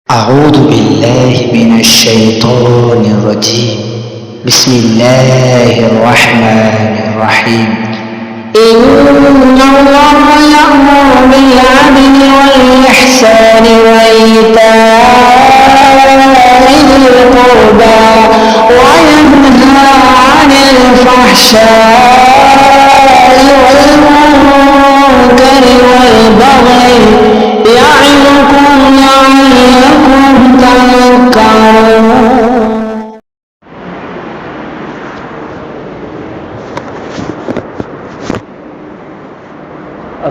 أعوذ بالله من الشيطان الرجيم. بسم الله الرحمن الرحيم. إن الله يأمر بالعدل والإحسان وإيتاء ذي القربى وينهى عن الفحشاء والمنكر والبغي يعظكم لعلكم تذكرون.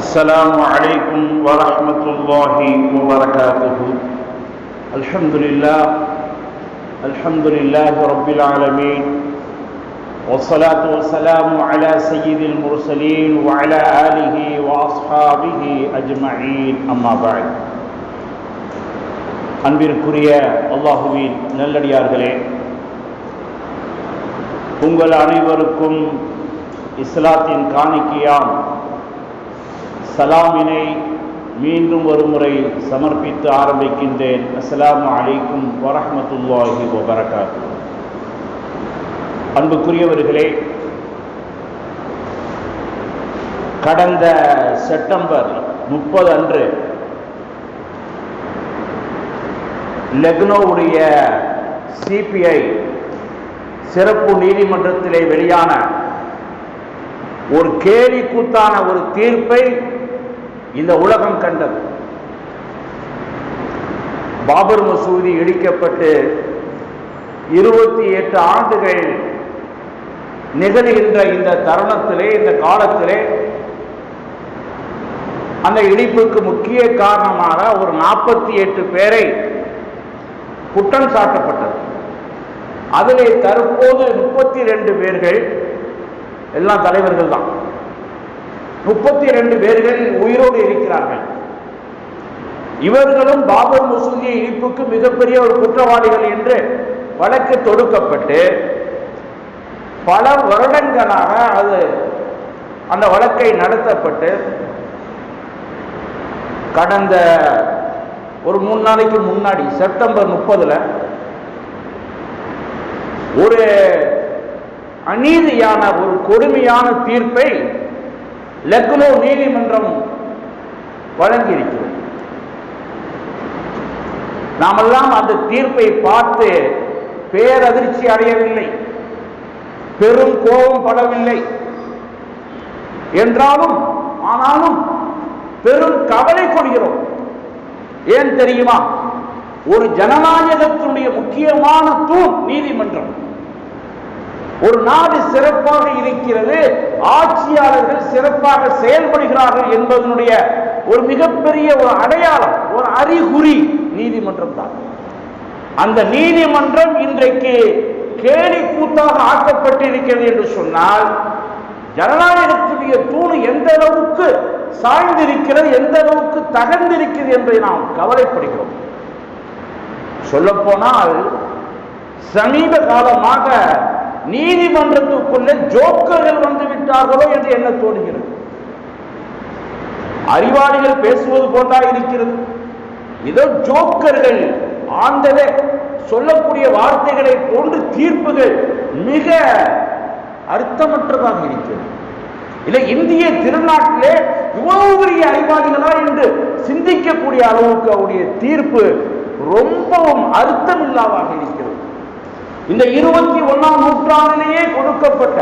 السلام عليكم ورحمة الله وبركاته. الحمد لله رب العالمين، والصلاة والسلام على سيد المرسلين وعلى آله وأصحابه أجمعين. أما بعد. அன்பிற்குரிய அல்லாஹுவின் நல்லடியார்களே, உங்கள் அனைவருக்கும் இஸ்லாத்தின் காணிக்கையாம் சலாமினை மீண்டும் ஒரு முறை சமர்ப்பித்து ஆரம்பிக்கின்றேன். அஸ்ஸலாமு அலைக்கும் வரஹ்மத்துல்லாஹி வபரகாத்துஹு. அன்புக்குரியவர்களே, கடந்த செப்டம்பர் 30 அன்று லக்னோவுடைய சிபிஐ சிறப்பு நீதிமன்றத்திலே வெளியான ஒரு கேலி கூத்தான ஒரு தீர்ப்பை இந்த உலகம் கண்டது. பாபர் மசூதி இடிக்கப்பட்டு 28 ஆண்டுகள் நிகழ்கின்ற இந்த தருணத்திலே, இந்த காலத்திலே, அந்த இடிப்புக்கு முக்கிய காரணமாக ஒரு 48 பேரை குற்றம் சாட்டப்பட்டது. அதிலே தற்போது 32 பேர்கள், எல்லாம் தலைவர்கள் தான், 32 பேர்கள் உயிரோடு இருக்கிறார்கள். இவர்களும் பாபர் மசூதி இடிப்புக்கு மிகப்பெரிய ஒரு குற்றவாளிகள் என்று வழக்கு தொடுக்கப்பட்டு பல வருடங்களாக அந்த வழக்கை நடத்தப்பட்டு கடந்த ஒரு 3 நாளைக்கு முன்னாடி செப்டம்பர் 30 ஒரு அநீதியான ஒரு கொடுமையான தீர்ப்பை லக்னோ நீதிமன்றம் வழங்கியிருக்கிறது. நாமெல்லாம் அந்த தீர்ப்பை பார்த்து பேரதிர்ச்சி அடையவில்லை, பெரும் கோபம் படவில்லை என்றாலும் ஆனாலும் பெரும் கவலை கொள்கிறோம். ஏன் தெரியுமா? ஒரு ஜனநாயகத்தினுடைய முக்கியமான தூண் நீதிமன்றம். ஒரு நாடு சிறப்பாக இருக்கிறது, ஆட்சியாளர்கள் சிறப்பாக செயல்படுகிறார்கள் என்பதனுடைய ஒரு மிகப்பெரிய ஒரு அடையாளம், ஒரு அறிகுறி நீதிமன்றம் தான். அந்த நீதிமன்றம் இன்றைக்கு கேலி கூத்தாக ஆக்கப்பட்டிருக்கிறது என்று சொன்னால் ஜனநாயகத்துடைய தூண் எந்த அளவுக்கு சாய்ந்திருக்கிறது, எந்த அளவுக்கு தகர்ந்திருக்கிறது என்பதை நாம் கவலைப்படுகிறோம். சொல்லப்போனால் சமீப காலமாக நீதிமன்றத்துக்குள்ள ஜோக்கர்கள் வந்து விட்டார்களோ என்று என்ன தோணுகிறது. அறிவாளிகள் பேசுவது போன்றா இருக்கிறது. இதோ ஜோக்கர்கள் ஆண்டவே சொல்லக்கூடிய வார்த்தைகளை போன்று தீர்ப்புகள் மிக அர்த்தமற்றதாக இருக்கிறது. இல்லை, இந்திய திருநாட்டிலே இவ்வளவு பெரிய அறிவாளிகளா என்று சிந்திக்கக்கூடிய அளவுக்கு அவருடைய தீர்ப்பு ரொம்பவும் அர்த்தம் இல்லாதாக இருக்கிறது. இந்த 21ஆம் நூற்றாண்டிலேயே கொடுக்கப்பட்ட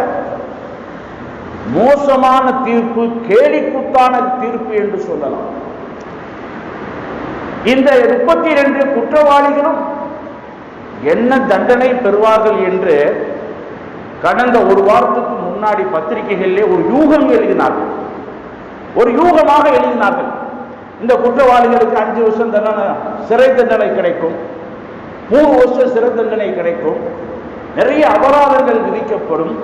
மோசமான தீர்ப்பு, கேலிக்கூத்தான தீர்ப்பு என்று சொல்லலாம். இந்த 32 குற்றவாளிகளும் என்ன தண்டனை பெறுவார்கள் என்று கடந்த ஒரு வாரத்துக்கு முன்னாடி பத்திரிகைகளிலே ஒரு யூகம் எழுதினார்கள். ஒரு யூகமாக எழுதினார்கள், இந்த குற்றவாளிகளுக்கு 5 வருஷம் தண்டனை, சிறை தண்டனை கிடைக்கும், 3 வருஷம் சிறை தண்டனை கிடைக்கும், நிறைய அபராதங்கள் விதிக்கப்படும்,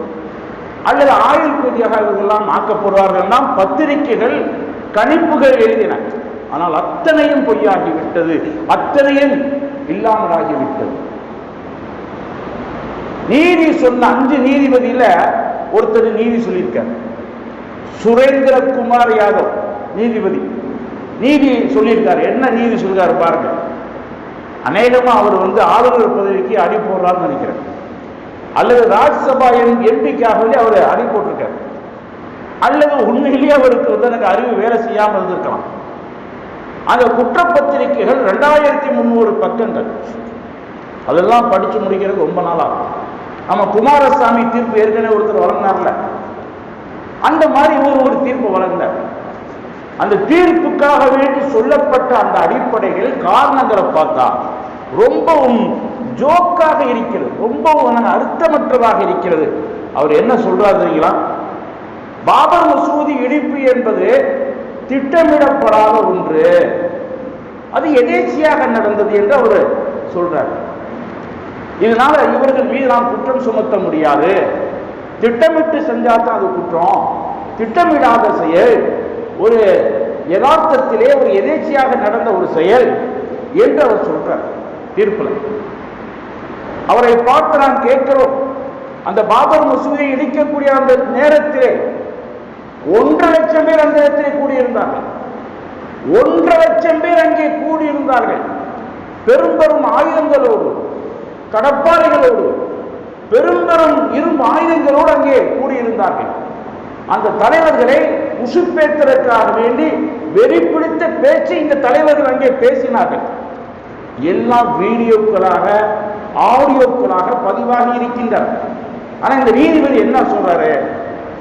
அல்லது ஆயுள் கைதியாக இவர்களெல்லாம் ஆக்கப்படுவார்கள். பத்திரிகைகள் கணிப்புகள் எழுதின. ஆனால் அத்தனையும் பொய்யாகிவிட்டது, அத்தனையும் இல்லாமலாகிவிட்டது. நீதி சொன்ன 5 நீதிபதியில ஒருத்தர் நீதி சொல்லியிருக்கார். சுரேந்திர குமார் யாதவ் நீதிபதி நீதி சொல்லியிருக்காரு. என்ன நீதி சொல்றாரு பாருங்க. அநேகமா அவர் ஆளுநர் பதவிக்கு அடி போடுறாருன்னு நினைக்கிறேன், அல்லது ராஜ்யசபா எம்பிக்காகவே அவர் அடி போட்டிருக்காரு, அல்லது உண்மையிலேயே அவருக்கு எனக்கு அறிவு வேலை செய்யாமல் இருந்திருக்கலாம். அந்த குற்றப்பத்திரிகைகள் 2300 பக்கங்கள், அதெல்லாம் படிச்சு முடிக்கிறது ரொம்ப நாள் ஆகும். நம்ம குமாரசாமி தீர்ப்பு ஏற்கனவே ஒருத்தர் வழங்கினார்ல, அந்த மாதிரி ஒரு தீர்ப்பு வழங்கினார். அந்த தீர்ப்புக்காக வேண்டி சொல்லப்பட்ட அந்த அடிப்படைகள் காரணங்களை பார்த்தா ரொம்பவும் ஜோக்காக இருக்கிறது, ரொம்பவும் அர்த்தமற்றதாக இருக்கிறது. அவர் என்ன சொல்றாரு தெரியுங்களா? பாபர் மசூதி இடிப்பு என்பது திட்டமிடப்படாத ஒன்று, அது எதேச்சியாக நடந்தது என்று அவர் சொல்றார். இதனால இவர்கள் மீது நாம் குற்றம் சுமத்த முடியாது, திட்டமிட்டு செஞ்சாதான் அது குற்றம், திட்டமிடாத செயல், ஒரு யதார்த்தத்திலே ஒரு எதேச்சியாக நடந்த ஒரு செயல் என்று அவர் சொல்றார் தீர்ப்புல. அவரை பார்த்து நாம் கேட்கிறோம், அந்த பாபர் மசூதியை இடிக்கக்கூடிய அந்த நேரத்திலே 1.5 லட்சம் பேர் அந்த இடத்திலே கூடியிருந்தார்கள். 1.5 லட்சம் பேர் அங்கே கூடியிருந்தார்கள். பெரும் பெரும் ஆயுதங்களோடு, கடப்பாறைகளோடு, பெரும் பெரும் இரும்பு ஆயுதங்களோடு அங்கே கூடியிருந்தார்கள். அந்த தலைவர்களை உசுப்பேற்றுவதற்காக வேண்டி வெறி பிடித்த பேச்சு இந்த தலைவர்கள் அங்கே பேசினார்கள். எல்லாம் வீடியோக்களாக, ஆடியோக்களாக பதிவாகி இருக்கின்றன. ஆனா இந்த நீதிபதி என்ன சொல்றாரு?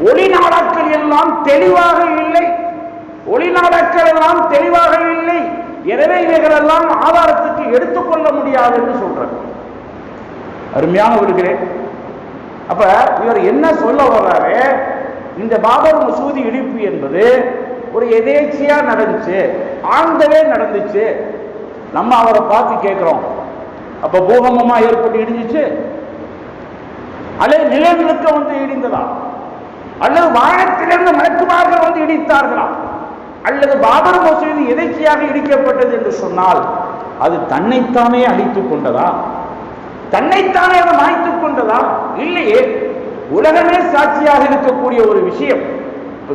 ஒளிநாடாக்கள் எல்லாம் தெளிவாக இல்லை, ஒளிநாடாக்கள் எல்லாம் தெளிவாக இல்லை, எனவே இவைகளெல்லாம் ஆதாரத்துக்கு எடுத்துக்கொள்ள முடியாது என்று சொல்றார். அருமையானவர்களே, அப்ப இவர் என்ன சொல்ல வர்றாரு? இந்த பாபர் மசூதி இடிப்பு என்பது ஒரு எதேச்சியா நடந்துச்சு, ஆழ்ந்தவே நடந்துச்சு. நம்ம அவரை பார்த்து கேட்கிறோம், அப்ப பூகம்பமா ஏற்பட்டு இடிஞ்சிச்சு, அல்லது நிலநடுக்கம் இடிந்ததா, அல்லது வானத்திலிருந்து மலக்குமார்கள் இடித்தார்களா, அல்லது பாபர் மசூதி எதேச்சியாக இடிக்கப்பட்டது என்று சொன்னால் அது தன்னைத்தானே அழித்துக் கொண்டதா, தன்னைத்தானே அதை மாய்த்துக் கொண்டதா? இல்லையே. உலகமே சாட்சியாக இருக்கக்கூடிய ஒரு விஷயம்.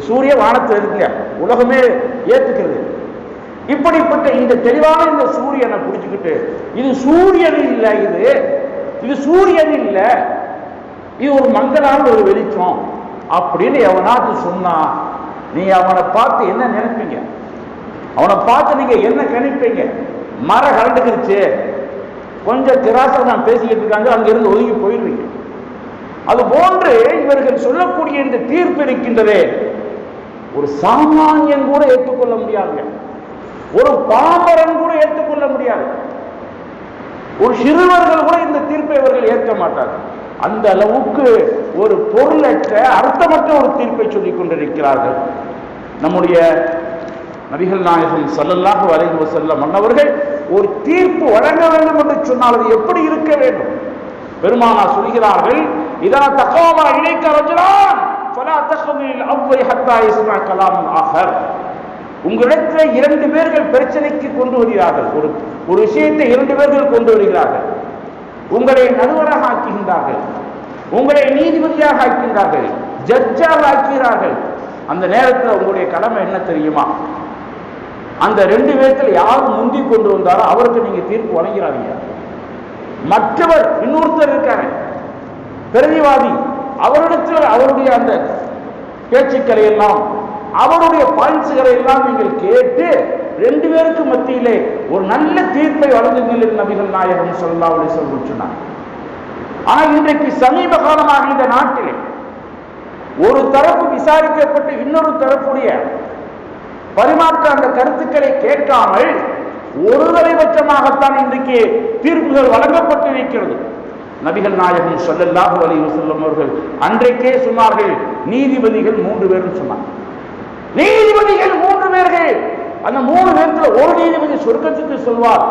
சூரிய வானத்தில் இருக்க உலகமே ஏத்துக்கிறது. இப்படிப்பட்ட இந்த தெளிவான இந்த சூரியனை பிடிச்சுக்கிட்டு இது சூரியன் இல்லை, இது சூரியன் இல்லை, இது ஒரு மங்கலான ஒரு வெளிச்சம் அப்படின்னு எவனாச்சு சொன்னா நீ அவனை பார்த்து என்ன நினைப்பீங்க? அவனை பார்த்து நீங்க என்ன கணிப்பீங்க? மர கரண்டுக்குருச்சு, கொஞ்சம் திராசை நான் பேசிக்கிட்டு இருக்காங்க, அங்கிருந்து ஒதுங்கி போயிடுவீங்க. அது போன்று இவர்கள் சொல்லக்கூடிய இந்த தீர்ப்பு இருக்கின்றதே, ஒரு சாமானியன் கூட ஏற்றுக்கொள்ள முடியாதுங்க, ஒரு பாமரன் கூட ஏற்றுக்கொள்ள முடியாது, ஒரு சிறுவர்கள் கூட இந்த தீர்ப்பை இவர்கள் ஏற்க மாட்டார்கள். அந்த அளவுக்கு ஒரு பொருளற்ற அர்த்தமற்ற ஒரு தீர்ப்பை சொல்லிக் கொண்டிருக்கிறார்கள். நம்முடைய நபிகள் நாயகம் ஸல்லல்லாஹு அலைஹி வஸல்லம் அன்னவர்கள் ஒரு தீர்ப்பு வழங்க வேண்டும் என்று சொன்னால் அது எப்படி இருக்க வேண்டும்? பெருமானா சொல்கிறார்கள், இதா தகாமா இலைக்க ரஜுலான் ஃபலா தக்மில் அவ்வல் ஹத்தா யஸ்மா கலாம் ஆஹர். உங்களிடத்தில் 2 பேர்கள் பிரச்சனைக்கு கொண்டு வருகிறார்கள், ஒரு விஷயத்தை 2 பேர்கள் கொண்டு வருகிறார்கள், உங்களை நடுவராக ஆக்குகின்றார்கள், உங்களை நீதிபதியாக ஆக்கின்றார்கள், ஜட்ஜாக ஆக்கிறார்கள். அந்த நேரத்தில் உங்களுடைய கடமை என்ன தெரியுமா? அந்த 2 பேர்த்தில் யார் முந்தி கொண்டு வந்தாரோ அவருக்கு நீங்க தீர்ப்பு வழங்கிறாங்க. மற்றவர் இன்னொருத்தர் இருக்காரு பிரதிவாதி, அவரிடத்தில் அவருடைய அந்த பேச்சுக்களை எல்லாம், அவருடைய பாயிண்ட்ஸ்களை எல்லாம் நீங்கள் கேட்டு 2 பேருக்கு மத்தியிலே ஒரு நல்ல தீர்ப்பை வழங்குங்கள் என்று நபிகள் நாயகம் ஸல்லல்லாஹு அலைஹி வஸல்லம் சொன்னார். ஆனால் இன்றைக்கு சமீப காலமாக இந்த நாட்டிலே ஒரு தரப்பு விசாரிக்கப்பட்டு இன்னொரு தரப்புடைய பரிமாற்ற அந்த கருத்துக்களை கேட்காமல் ஒருதலைபட்சமாகத்தான் இன்றைக்கு தீர்ப்புகள் வழங்கப்பட்டிருக்கிறது. நபிகள் நாயகம் ஸல்லல்லாஹு அலைஹி வஸல்லம் அவர்கள் அன்றைக்கே சொன்னார்கள், நீதிபதிகள் 3 பேர்னு சொன்னார். நீதிபதிகள் 3 பேர்கள். அந்த 3 பேர்த்துல ஒரு நீதிபதி சொர்க்கத்துக்கு செல்வார்,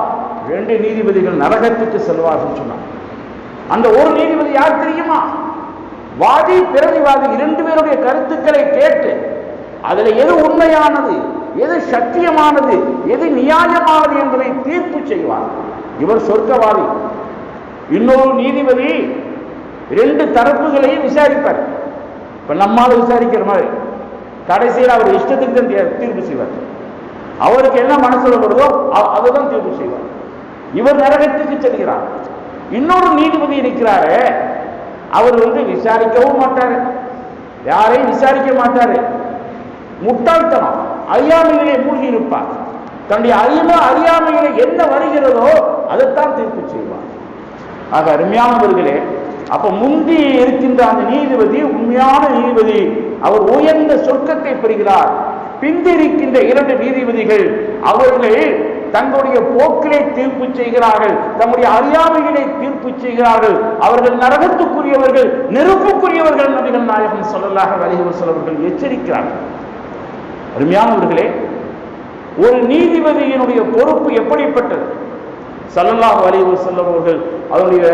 2 நீதிபதிகள் நரகத்துக்கு செல்வார்கள் சொன்னார். அந்த ஒரு நீதிபதி யார் தெரியுமா? வாதி பிரதிவாதி 2 பேருடைய கருத்துக்களை கேட்டு அதுல எது உண்மையானது, எது சத்தியமானது, எது நியாயமானது என்பதை தீர்ப்பு செய்வார். இவர் சொர்க்கவாதி. இன்னொரு நீதிபதி 2 தரப்புகளையும் விசாரிப்பார். இப்ப நம்மால விசாரிக்கிற மாதிரி கடைசியில் அவர் இஷ்டத்துக்கு தான் தீர்ப்பு செய்வார். அவருக்கு என்ன மனசுல வருதோ அதுதான் தீர்ப்பு செய்வார். இவர் நரகத்துக்கு செல்கிறார். இன்னொரு நீதிபதி இருக்கிறாரு, அவர் விசாரிக்கவும் மாட்டாரு, யாரையும் விசாரிக்க மாட்டாரு, முட்டாள்தனம் அறியாமையிலே மூழ்கி இருப்பார். தன்னுடைய அறியாமையிலே என்ன வருகிறதோ அதைத்தான் தீர்ப்பு செய்வார். ஆக அருமையானவர்களே, அப்ப முந்தி இருக்கின்ற அந்த நீதிபதி உண்மையான நீதிபதி, அவர் உயர்ந்த சொர்க்கத்தை பெறுகிறார். பிந்திருக்கின்ற 2 நீதிபதிகள் அவர்கள் தங்களுடைய போக்கிலே தீர்ப்பு செய்கிறார்கள், தங்களுடைய அறியாமையிலே தீர்ப்பு செய்கிறார்கள். அவர்கள் நரகத்துக்குரியவர்கள், நெருப்புக்குரியவர்கள். நபிகள் நாயகம் ஸல்லல்லாஹு அலைஹி வஸல்லம் அவர்கள் எச்சரிக்கிறார்கள். அருமையானவர்களே, ஒரு நீதிபதியினுடைய பொறுப்பு எப்படிப்பட்டது? ஸல்லல்லாஹு அலைஹி வஸல்லம் அவர்கள் அதனுடைய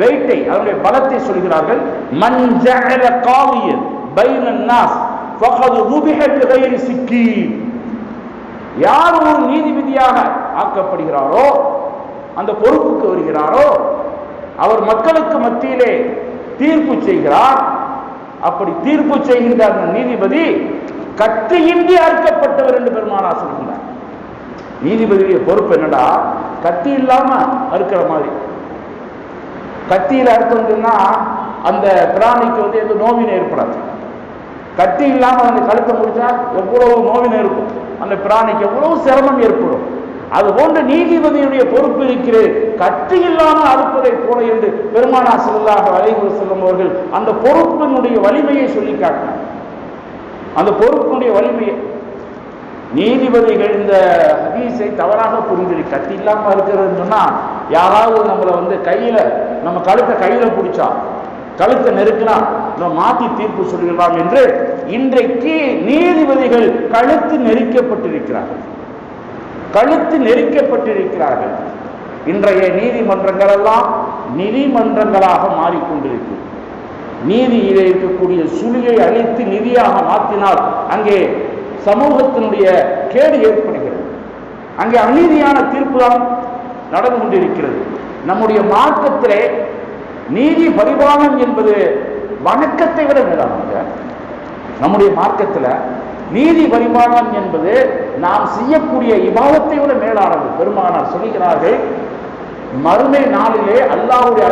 வெயிட்டை, அதனுடைய பலத்தை சொல்கிறார்கள். மன் ஜஅல காலியன் பைனன் நாஸ் ஃபகத் ذبح بغير سكين. யார் ஒரு நீதிபதியாக ஆக்கப்படுகிறாரோ, அந்த பொறுப்புக்கு வருகிறாரோ, அவர் மக்களுக்கு மத்தியிலே தீர்ப்பு செய்கிறார். அப்படி தீர்ப்பு செய்கின்ற அந்த நீதிபதி கத்தியின்றி அறுக்கப்பட்டவர் என்று பெருமானார் சொல்கிறார். நீதிபதியுடைய பொறுப்பு என்னடா? கத்தி இல்லாம அறுக்கிற மாதிரி. கத்தியில் அறுத்தோம்னா அந்த பிராணிக்கு எந்த நோவினை ஏற்படாது. கத்தி இல்லாம அந்த கழுத்தை முடிச்சா எவ்வளவு நோவினை இருக்கும், அந்த பிராணிக்கு எவ்வளவு சிரமம் ஏற்படும். அது போன்ற நீதிபதியுடைய பொறுப்பு இருக்கிறது, கத்தி இல்லாமல் அறுப்பதை போல என்று பெருமானார் ஸல்லல்லாஹு அலைஹி வஸல்லம் அவர்கள் அந்த பொறுப்பினுடைய வலிமையை சொல்லி காட்டினார். அந்த பொறுப்பினுடைய வலிமையை நீதிபதிகள் இந்த ஹதீஸை தவறாக புரிஞ்சு, கத்தி இல்லாம இருக்கிறதுன்னு சொன்னா யாராவது நம்மளை கையில, நம்ம கழுத்தை கையில பிடிச்சா, கழுத்தை நெருக்கினா நம்ம மாற்றி தீர்ப்பு சொல்லிடலாம் என்று இன்றைக்கு நீதிபதிகள் கழுத்து நெருக்கப்பட்டிருக்கிறார்கள், கழுத்து நெருக்கப்பட்டிருக்கிறார்கள். இன்றைய நீதிமன்றங்கள் எல்லாம் நீதிமன்றங்களாக மாறிக்கொண்டிருக்கு. நீதியிலே இருக்கக்கூடிய சுழியை அழித்து நிதியாக மாற்றினால் அங்கே சமூகத்தினுடைய கேடு ஏற்படுகிறது, அங்கே அநீதியான தீர்ப்பு தான் நடந்து கொண்டிருக்கிறது. நம்முடைய மார்க்கத்திலே நீதி பரிபாலனம் என்பது வணக்கத்தை விட மேலானது. நம்முடைய மார்க்கத்தில் நீதி பரிபாலனம் என்பது நாம் செய்யக்கூடிய இபாதத்தை விட மேலானது. பெருமானார் சொல்கிறார்கள், மறுமை நாளிலே அல்லாஹ்வுடைய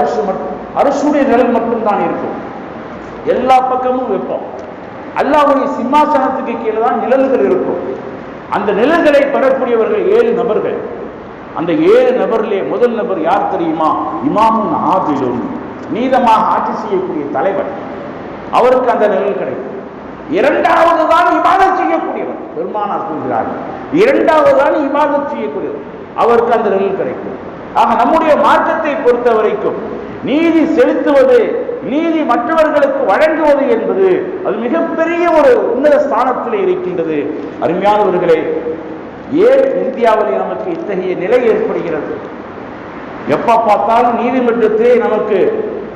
அரசுடைய நிழல் மட்டும்தான் இருக்கும், எல்லா பக்கமும் வைப்போம். அல்லாஹ்வுடைய சிம்மாசனத்துக்கு கீழே தான் நிழல்கள் இருக்கும். அந்த நிழல்களை பெறக்கூடியவர்கள் 7 நபர்கள். அந்த 7 நபரிலே முதல் நபர் யார் தெரியுமா? இமாமுன் ஆதிலுன், நீதமாக ஆட்சி செய்யக்கூடிய தலைவர். அவருக்கு அந்த நிழல் கிடைக்கும். 2வது தான் இபாதத் செய்யக்கூடியவர். பெருமானார் சொல்கிறார்கள், 2வது தான் இபாதத் செய்யக்கூடியவர், அவருக்கு அந்த நிழல் கிடைக்கும். ஆக நம்முடைய மார்க்கத்தை பொறுத்த வரைக்கும் நீதி செலுத்துவது, நீதி மற்றவர்களுக்கு வழங்குவது என்பது அது மிகப்பெரிய ஒரு உன்னத ஸ்தானத்தில் இருக்கின்றது. அருமையானவர்களே, ஏன் இந்தியாவிலே நமக்கு இத்தகைய நிலை ஏற்படுகிறது? எப்ப பார்த்தாலும் நீதிமன்றத்திலே நமக்கு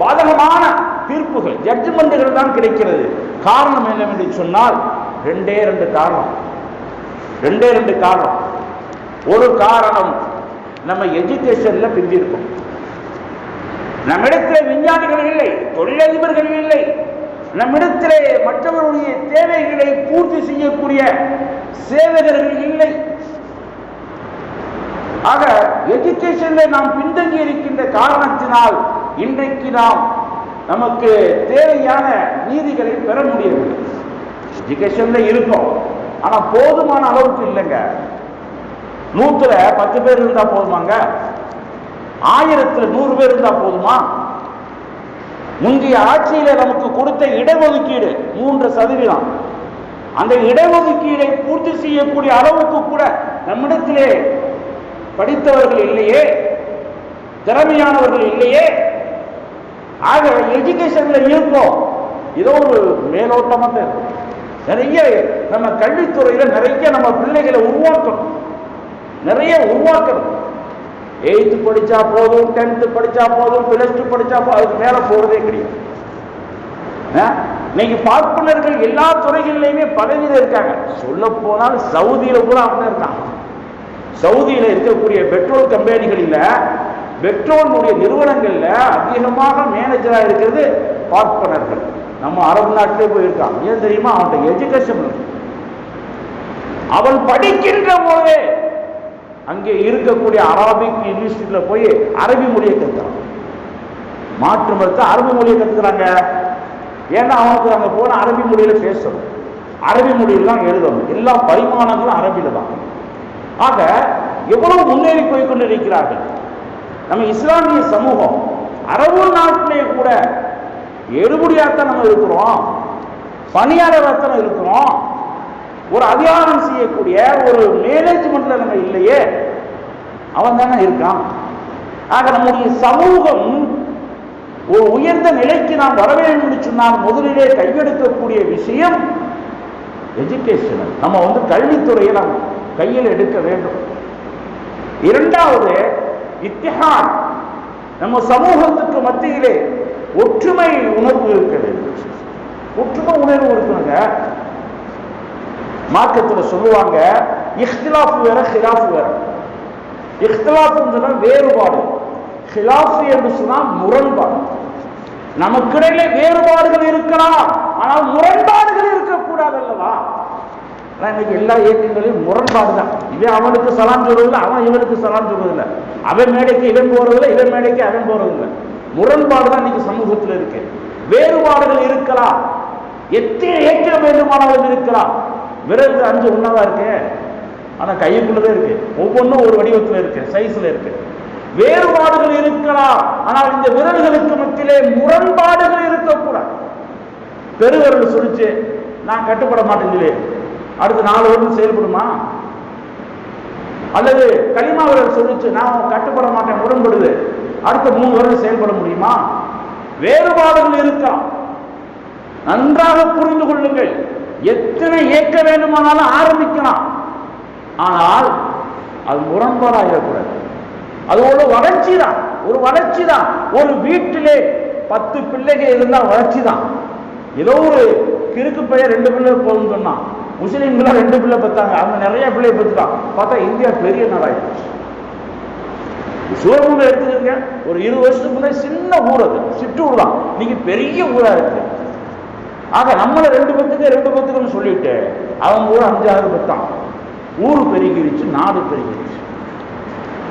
பாதகமான தீர்ப்புகள், ஜட்ஜ்மெண்ட்டுகள் தான் கிடைக்கிறது. காரணம் என்னவென்று சொன்னால் 2 காரணம். ஒரு காரணம், நம்ம எஜுகேஷன்ல பிரிஞ்சிருக்கோம். நம்மிடத்தில் விஞ்ஞானிகள் இல்லை, தொழிலதிபர்கள் இல்லை, நம்மிடத்திலே மற்றவருடைய தேவைகளை பூர்த்தி செய்யக்கூடிய சேவகர்கள் இல்லை. ஆக எஜுகேஷன்ல நாம் பின்தங்கி இருக்கின்ற காரணத்தினால் இன்றைக்கு நாம் நமக்கு தேவையான நீதிகளை பெற முடியவில்லை. எஜுகேஷன்ல இருக்கோம், ஆனா போதுமான அளவுக்கு இல்லைங்க. 100ல 10 பேர் இருந்தா போதுமாங்க? 1000ல் 100 பேர் இருந்தா போதுமா? முந்தைய ஆட்சியில நமக்கு கொடுத்த இடஒதுக்கீடு 3%. அந்த இடஒதுக்கீடை பூர்த்தி செய்யக்கூடிய அளவுக்கு கூட நம்மிடத்திலே படித்தவர்கள் இல்லையே, திறமையானவர்கள் இல்லையே. ஆக எஜுகேஷன்ல இருக்கோம், ஏதோ ஒரு மேலோட்டமாக இருக்கும். நிறைய நம்ம கல்வித்துறையில நிறைய நம்ம பிள்ளைகளை உருவாக்கணும், நிறைய உருவாக்கணும். 8th படிச்சா போதும், 10th படிச்சா போதும், +2 படிச்சா போதும், அதுக்கு மேல போறதே கிடையாது. இன்னைக்கு பார்ப்பனர்கள் எல்லா துறைகளிலுமே பதவியில் இருக்காங்க. சொல்ல போனால் சவுதியில கூட அவங்க இருக்காங்க. சவுதியில இருக்கக்கூடிய பெட்ரோல் கம்பெனிகளில், பெட்ரோலுடைய நிறுவனங்கள்ல அதிகமாக மேனேஜரா இருக்கிறது பார்ப்பனர்கள். நம்ம அரபு நாட்டிலே போயிருக்கான். ஏன் தெரியுமா? அவன் எஜுகேஷன், அவன் படிக்கின்ற போதே அங்கே இருக்கக்கூடிய அரபிக் யூனிவர்சிட்டியில போய் அரபி மொழியை கற்றுக்கிறாங்க. மாற்று மதத்தை அரபி மொழியை கற்றுக்கிறாங்க. ஏன்னா அவனுக்கு அங்கே போன அரபி மொழியில பேசணும், அரபி மொழியில் தான் எழுதணும், எல்லா பரிமாணங்களும் அரபியில தான். ஆக எவ்வளவு முன்னேறி போய் கொண்டிருக்கிறார்கள் நம்ம இஸ்லாமிய சமூகம். அரபு நாட்டிலே கூட எடுபடியாத்தான் நம்ம இருக்கிறோம், பணியாளராகத்தான் இருக்கிறோம். ஒரு அதிகாரம் செய்யக்கூடிய ஒரு மேனேஜ்மெண்ட்ல நம்ம இல்லையே, அவன் தானே இருக்கான். ஆக நம்முடைய சமூகம் ஒரு உயர்ந்த நிலைக்கு நாம் வர வேண்டும் என்று சொன்னால் முதலிலே கையெடுக்கக்கூடிய விஷயம் எஜுகேஷனல். நம்ம கல்வித்துறையை நாம் கையில் எடுக்க வேண்டும். இரண்டாவது இத்திஹாத். நம்ம சமூகத்துக்கு மத்தியிலே ஒற்றுமை உணர்வு இருக்க வேண்டும். ஒற்றுமை உணர்வு இருக்கணுங்க. மார்க்கத்தில் சொல்லுவாங்க இஹ்திலாஃப் வேற ஹிலாஃப் வேற. இஹ்திலாஃப் சொன்னா வேறுபாடு, ஹிலாஃப் என்று சொன்னால் முரண்பாடு. நமக்கிடையிலே வேறுபாடுகள் இருக்கலாம், ஆனால் முரண்பாடுகள் இருக்கக்கூடாது அல்லவா? இன்னைக்கு எல்லா இயக்கங்களையும் முரண்பாடு தான். இவன் அவனுக்கு சலாம் சொல்றதில்லை, அவன் இவனுக்கு சலாம் சொல்றதில்லை, அவன் மேடைக்கு இவன் போறதில்லை, இவன் மேடைக்கு அவன் போறதில்லை. முரண்பாடு தான் இன்னைக்கு சமூகத்தில் இருக்கு. வேறுபாடுகள் இருக்கலாம், எத்தனை ஏற்ற வேண்டுமானாலும் இருக்கலாம். விரல் 5 ஒன்னாவா இருக்கு, ஆனா கைக்குள்ளதான் இருக்கு, ஒவ்வொன்றும் ஒரு வடிவத்தில் இருக்கு, சைஸ்ல இருக்கு. வேறுபாடுகள் இருக்கலாம், ஆனால் இந்த விரல்களுக்கு மத்தியிலே முரண்பாடுகள் இருக்கக்கூடாது. பெருவிரல் சொல்லிச்சு நான் கட்டுப்பட மாட்டேன், அடுத்து 4 வருடம் செயல்படுமா? அல்லது கலிமா விரல் சொல்லிச்சு நான் கட்டுப்பட மாட்டேன், முரண்படுது, அடுத்த 3 வருடம் செயல்பட முடியுமா? வேறுபாடுகள் இருக்கலாம். நன்றாக புரிந்து கொள்ளுங்கள். எத்தனை ஏற்க வேண்டுமானாலும் ஆரம்பிக்கலாம், ஆனால் அது முரண்பாடாகக்கூடாது. அது ஒரு வளர்ச்சி தான், ஒரு வளர்ச்சி தான். ஒரு வீட்டிலே 10 பிள்ளைகள் இருந்தால் வளர்ச்சி தான். ஏதோ ஒரு கிறுக்கு பையன் 2 பிள்ளை போதும் சொன்னான், முஸ்லீம்களா 2 பிள்ளை பெற்றாங்க, அவங்க நிறைய பிள்ளை பெற்றுட்டான். பார்த்தா இந்தியா பெரிய நாடாயிடுச்சு. சிவகங்கை எடுத்துக்கிறீங்க, ஒரு 20 வருஷத்துக்கு முன்னாடி சின்ன ஊர், அது சிற்றூர் தான், இன்னைக்கு பெரிய ஊரா இருக்கு. ஆக நம்மளை 2 பத்துக்குன்னு சொல்லிட்டு அவங்க ஊர் 5-6 பத்தான். ஊர் பெருகிருச்சு, நாடு பெருகிருச்சு.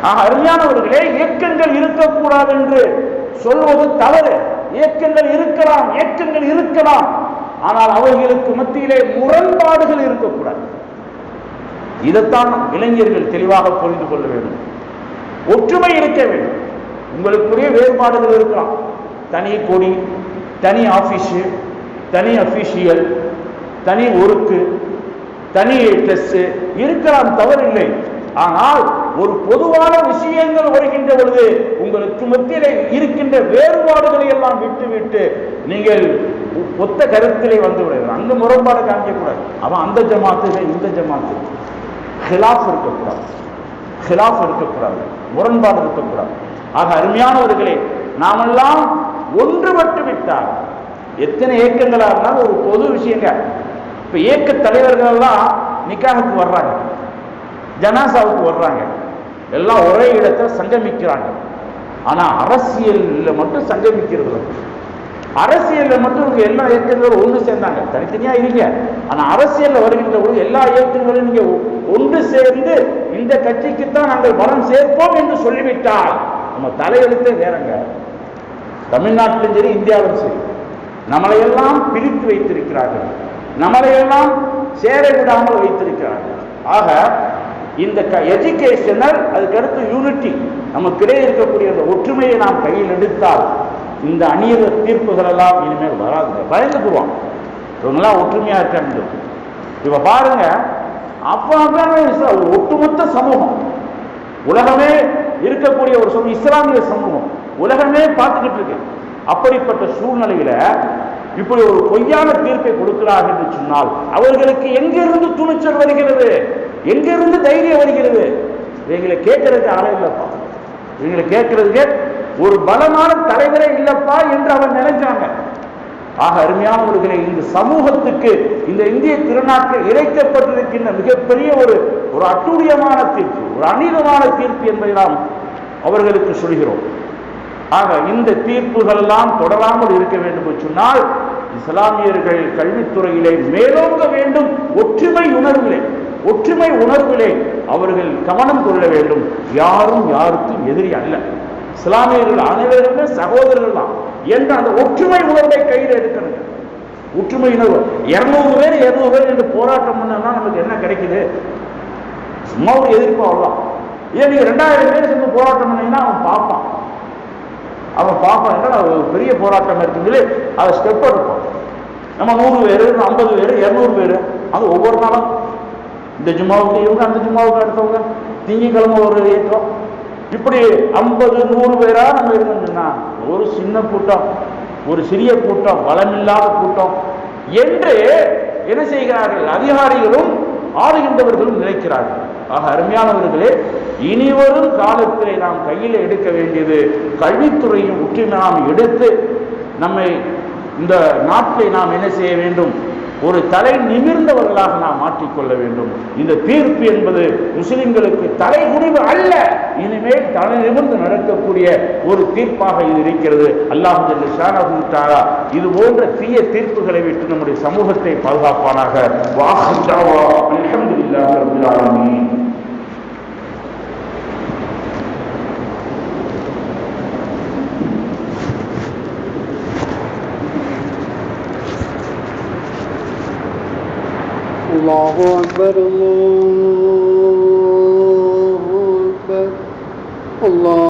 ஆக அருமையானவர்களே, இயக்கங்கள் இருக்கக்கூடாது என்று சொல்வது தவறு. இயக்கங்கள் இருக்கலாம், இயக்கங்கள் இருக்கலாம், ஆனால் அவைகளுக்கு மத்தியிலே முரண்பாடுகள் இருக்கக்கூடாது. இதைத்தான் இளைஞர்கள் தெளிவாக புரிந்து கொள்ள வேண்டும். ஒற்றுமை இருக்க வேண்டும். உங்களுக்குரிய வேறுபாடுகள் இருக்கலாம், தனி கொடி, தனி ஆபீஸ், தனி அபிஷியல், தனி ஒர்க்கு, தனி ட்ரெஸ் இருக்கலாம், தவறில்லை. ஆனால் ஒரு பொதுவான விஷயங்கள் வருகின்ற பொழுது உங்களுக்கு மத்தியிலே இருக்கின்ற வேறுபாடுகளை எல்லாம் விட்டு நீங்கள் ஒத்த கருத்திலே வந்து விடுகிறார். அந்த முரண்பாடு காமிக்கக்கூடாது. அவன் அந்த ஜமாத்து, இந்த ஜமாத்து, ஹிலாஃப் இருக்கக்கூடாது, ஹிலாஃப் இருக்கக்கூடாது, முரண்பாடு இருக்கக்கூடாது. ஆக அருமையானவர்களே, நாமெல்லாம் ஒன்றுபட்டு விட்டால் எத்தனை இயக்கங்களா இருந்தாலும் ஒரு பொது விஷயங்க. இப்ப இயக்க தலைவர்கள் எல்லாம் நிக்காஹுக்கு வர்றாங்க, ஜனாசாவுக்கு வர்றாங்க, எல்லாம் ஒரே இடத்துல சங்கமிக்கிறாங்க. ஆனா அரசியல்ல மட்டும் சங்கமிக்கிறது. அரசியல்ல மட்டும் எல்லா இயக்கங்களும் ஒன்று சேர்ந்தாங்க, தனித்தனியா இருங்க. ஆனா அரசியல்ல வருகின்ற பொழுது எல்லா இயக்கங்களும் நீங்க ஒன்று சேர்ந்து இந்த கட்சிக்குத்தான் நாங்கள் பலம் சேர்ப்போம் என்று சொல்லிவிட்டால் நம்ம தலையெழுத்தே வேறங்க. தமிழ்நாட்டிலும் சரி, இந்தியாவிலும் சரி, நம்மளையெல்லாம் பிரித்து வைத்திருக்கிறார்கள், நம்மளையெல்லாம் சேர விடாமல் வைத்திருக்கிறார்கள். ஆக இந்த எஜுகேஷனல், அதுக்கடுத்து யூனிட்டி, நமக்கிடையே இருக்கக்கூடிய அந்த ஒற்றுமையை நாம் கையில் எடுத்தால் இந்த அந்நிய தீர்ப்புகள் எல்லாம் இனிமேல் வராது. பயந்துக்குவோம், இவங்கெல்லாம் ஒற்றுமையா இருக்காங்க. இப்ப பாருங்க, அப்ப ஒட்டுமொத்த சமூகம், உலகமே இருக்கக்கூடிய ஒரு சமூகம், இஸ்லாமிய சமூகம் உலகமே பார்த்துக்கிட்டு இருக்கு. அப்படிப்பட்ட சூழ்நிலையில இப்படி ஒரு பொய்யான தீர்ப்பை கொடுக்கிறார்கள் என்று சொன்னால் அவர்களுக்கு எங்கிருந்து துணிச்சல் வருகிறது, எங்கிருந்து தைரியம் வருகிறது? இவங்களை கேட்கறதுக்கு ஆளே இல்லப்பா, இவங்களை கேட்கறதுக்கு ஒரு பலமான தலைவரே இல்லப்பா என்று அவர் நினைச்சாங்க. ஆக அருமையானவர்களை, இந்த சமூகத்துக்கு இந்த இந்திய திருநாட்டில் இறைக்கப்பட்டிருக்கின்ற மிகப்பெரிய ஒரு அட்டூழியமான தீர்ப்பு, ஒரு அநீதமான தீர்ப்பு என்பதை நாம் அவர்களுக்கு சொல்கிறோம். ஆக இந்த தீர்ப்புகள் எல்லாம் தொடராமல் இருக்க வேண்டும் என்று சொன்னால் இஸ்லாமியர்கள் கல்வித்துறையிலே மேலோங்க வேண்டும். ஒற்றுமை உணர்விலே ஒற்றுமை உணர்விலே அவர்கள் கவனம் கொள்ள வேண்டும். யாரும் யாருக்கும் எதிரி அல்ல, இஸ்லாமியர்கள் அனைவருமே சகோதரர்கள் தான் என்ற அந்த ஒற்றுமை உணர்வை கையில் எடுக்கணும். ஒற்றுமை உணர்வு 200 பேர் என்று போராட்டம் பண்ணா நமக்கு என்ன கிடைக்குது? சும்மா ஒரு எதிர்ப்பு அவ்வளவுதான். ஏன் நீங்க 2000 பேர் சேர்ந்து போராட்டம் பண்ணீங்கன்னா அவன் பார்ப்பான் ஒரு பெரிய போராட்டம் இருக்குங்களே, அதை ஸ்டெப் எடுப்போம். நம்ம 100 பேர் 50 பேர் 200 பேர் அது ஒவ்வொரு நாளும் இந்த ஜும்மாவுக்கு இவங்க, அந்த ஜும்மாவுக்கு அடுத்தவங்க, திங்கக்கிழமை ஒரு இயக்கம், இப்படி 50-100 பேரா நம்ம இருந்தோம்னா ஒரு சின்ன கூட்டம், ஒரு சிறிய கூட்டம், பலமில்லாத கூட்டம் என்று என்ன செய்கிறார்கள்? அதிகாரிகளும் ஆளுகின்றவர்களும் நினைக்கிறார்கள். ஆக அருமையானவர்களே, இனிவரும் காலத்திலே நாம் கையில் எடுக்க வேண்டியது கல்வித்துறையும் உற்று நாம் எடுத்து நம்மை இந்த நாட்டை நாம் என்ன செய்ய வேண்டும்? ஒரு தலை நிமிர்ந்தவர்களாக நாம் மாற்றிக்கொள்ள வேண்டும். இந்த தீர்ப்பு என்பது முஸ்லிம்களுக்கு தலை குனிவு அல்ல, இனிமேல் தலை நிமிர்ந்து நடக்கக்கூடிய ஒரு தீர்ப்பாக இது இருக்கிறது. அல்லாஹ் ஜல்ல ஷானஹு தஆலா இது போன்ற தீய தீர்ப்புகளை விட்டு நம்முடைய சமூகத்தை பாதுகாப்பானாக. வாஹிரு தஅவா அல்ஹம்துலில்லாஹி ரப்பில் ஆலமீன். الله أكبر الله أكبر الله